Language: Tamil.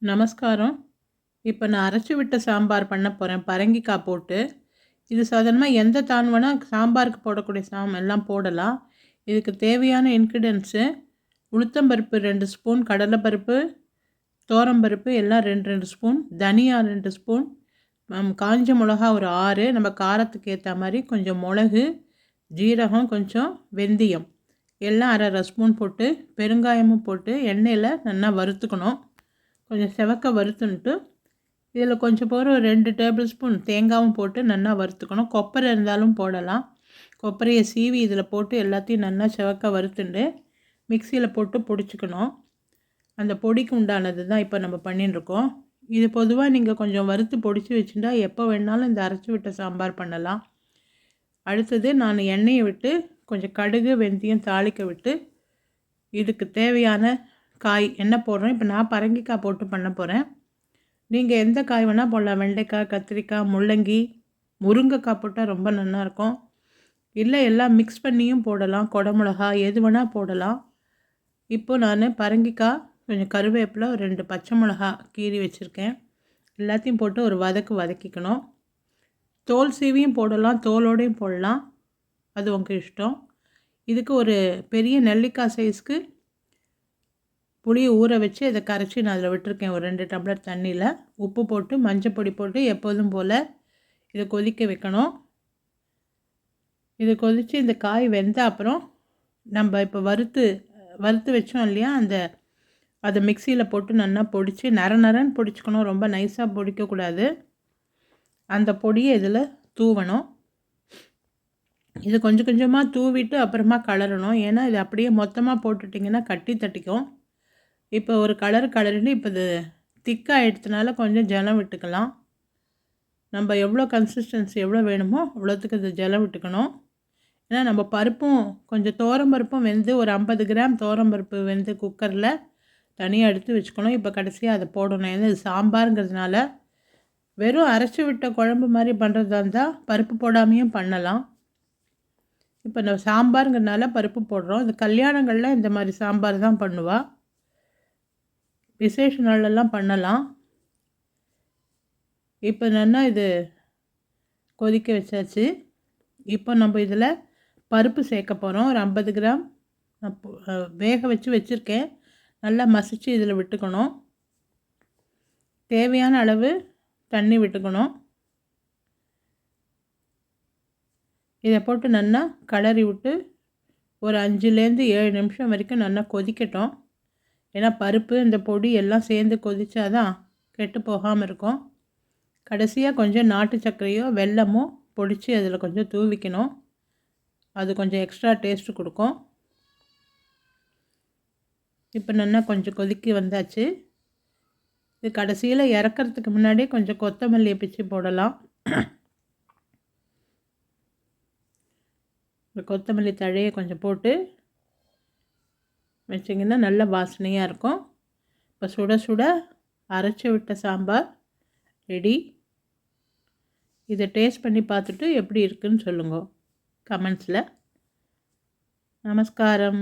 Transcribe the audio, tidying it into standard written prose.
நமஸ்காரம். இப்போ நான் அரைச்சு விட்ட சாம்பார் பண்ண போகிறேன் பரங்கிக்காய் போட்டு. இது சாதாரணமாக எந்த தான் வேணா சாம்பாருக்கு போடக்கூடிய எல்லாம் போடலாம். இதுக்கு தேவையான இன்க்ரீடியன்ட்ஸு உளுத்தம்பருப்பு 2 ஸ்பூன், கடலைப்பருப்பு, தோரம்பருப்பு எல்லாம் 2 2 ஸ்பூன், தனியா 2 ஸ்பூன், காஞ்ச மிளகா ஒரு 6, நம்ம காரத்துக்கு ஏற்ற மாதிரி கொஞ்சம் மிளகு, ஜீரகம், கொஞ்சம் வெந்தயம் எல்லாம் அரை அரை ஸ்பூன் போட்டு பெருங்காயமும் போட்டு எண்ணெயில் நல்லா வறுத்துக்கணும். கொஞ்சம் செவக்க வறுத்துன்ட்டு இதில் கொஞ்சம் போகிற ஒரு 2 டேபிள் ஸ்பூன் தேங்காயும் போட்டு நல்லா வறுத்துக்கணும். கொப்பரை இருந்தாலும் போடலாம். கொப்பரையை சீவி இதில் போட்டு எல்லாத்தையும் நல்லா செவக்க வறுத்துண்டு மிக்சியில் போட்டு பொடிச்சுக்கணும். அந்த பொடிக்கு உண்டானது தான் இப்போ நம்ம பண்ணிட்டுருக்கோம். இது பொதுவாக நீங்கள் கொஞ்சம் வறுத்து பொடிச்சு வச்சுட்டா எப்போ வேணாலும் இந்த அரைச்சி விட்ட சாம்பார் பண்ணலாம். அடுத்தது நான் எண்ணெயை விட்டு கொஞ்சம் கடுகு வெந்தயம் தாளிக்க விட்டு இதுக்கு தேவையான காய் என்ன போடுறோம். இப்போ நான் பரங்கிக்காய் போட்டு பண்ண போகிறேன். நீங்கள் எந்த காய் வேணால் போடலாம். வெண்டைக்காய், கத்திரிக்காய், முள்ளங்கி, முருங்கைக்காய் போட்டால் ரொம்ப நல்லாயிருக்கும். இல்லை எல்லாம் மிக்ஸ் பண்ணியும் போடலாம். குடமிளகா எது வேணால் போடலாம். இப்போது நான் பரங்கிக்காய், கொஞ்சம் கருவேப்பிலை, ஒரு 2 பச்சை மிளகா கீறி வச்சுருக்கேன். எல்லாத்தையும் போட்டு ஒரு வதக்கிக்கணும். தோல் சீவியும் போடலாம், தோலோடையும் போடலாம், அது உங்கள் இஷ்டம். இதுக்கு ஒரு பெரிய நெல்லிக்காய் சைஸ்க்கு புளியை ஊற வச்சு இதை கரைச்சி நான் அதில் விட்டுருக்கேன். ஒரு 2 டம்ளர் தண்ணியில் உப்பு போட்டு மஞ்சள் பொடி போட்டு எப்போதும் போல் இதை கொதிக்க வைக்கணும். இது கொதித்து இந்த காய் வெந்த அப்புறம் நம்ம இப்போ வறுத்து வச்சோம் இல்லையா, அதை மிக்சியில் போட்டு நல்லா பொடிச்சு நரன்னு பொடிச்சுக்கணும். ரொம்ப நைஸாக பொடிக்கக்கூடாது. அந்த பொடியை இதில் தூவணும். இது கொஞ்சம் கொஞ்சமாக தூவிட்டு அப்புறமா கலரணும். ஏன்னா இது அப்படியே மொத்தமாக போட்டுட்டிங்கன்னா கட்டி தட்டிக்கும். இப்போ ஒரு கலரிட்டு இப்போ இது திக்காக எடுத்தனால கொஞ்சம் ஜலம் விட்டுக்கலாம். நம்ம எவ்வளோ கன்சிஸ்டன்சி எவ்வளோ வேணுமோ அவ்வளோத்துக்கு இது ஜலம் விட்டுக்கணும். ஏன்னா நம்ம பருப்பும் கொஞ்சம் தோரம்பருப்பும் வெந்து ஒரு 50 கிராம் தோரம்பருப்பு வெந்து குக்கரில் தனியாக எடுத்து வச்சுக்கணும். இப்போ கடைசியாக அதை போடணும். ஏன்னா இது சாம்பாருங்கிறதுனால வெறும் அரைச்சி விட்ட குழம்பு மாதிரி பண்ணுறதா இருந்தால் பருப்பு போடாமையும் பண்ணலாம். இப்போ நம்ம சாம்பாருங்கிறதுனால பருப்பு போடுறோம். இந்த கல்யாணங்களில் இந்த மாதிரி சாம்பார் தான் பண்ணுவாள். விசேஷ நாளெல்லாம் பண்ணலாம். இப்போ நல்லா இது கொதிக்க வச்சாச்சு. இப்போ நம்ம இதில் பருப்பு சேர்க்க போகிறோம். ஒரு 50 கிராம் வேக வச்சுருக்கேன். நல்லா மசிச்சு இதில் விட்டுக்கணும். தேவையான அளவு தண்ணி விட்டுக்கணும். இதை போட்டு நல்லா கலரி விட்டு ஒரு 5லேருந்து 7 நிமிஷம் வரைக்கும் நல்லா கொதிக்கட்டும். ஏன்னா பருப்பு இந்த பொடி எல்லாம் சேர்ந்து கொதிச்சாதான் கெட்டு போகாமல் இருக்கும். கடைசியாக கொஞ்சம் நாட்டு சர்க்கரையோ வெல்லமோ பொடிச்சு அதில் கொஞ்சம் தூவிக்கணும். அது கொஞ்சம் எக்ஸ்ட்ரா டேஸ்ட்டு கொடுக்கும். இப்போ நல்லா கொஞ்சம் கொதிக்க வந்தாச்சு. இது கடைசியில் இறக்கிறதுக்கு முன்னாடி கொஞ்சம் கொத்தமல்லியை பிச்சு போடலாம். இந்த கொத்தமல்லி தழையை கொஞ்சம் போட்டு வச்சிங்கன்னா நல்ல வாசனையாக இருக்கும். இப்போ சுட சுட அரைச்சி விட்ட சாம்பார் ரெடி. இதை டேஸ்ட் பண்ணி பார்த்துட்டு எப்படி இருக்குன்னு சொல்லுங்க கமெண்ட்ஸில். நமஸ்காரம்.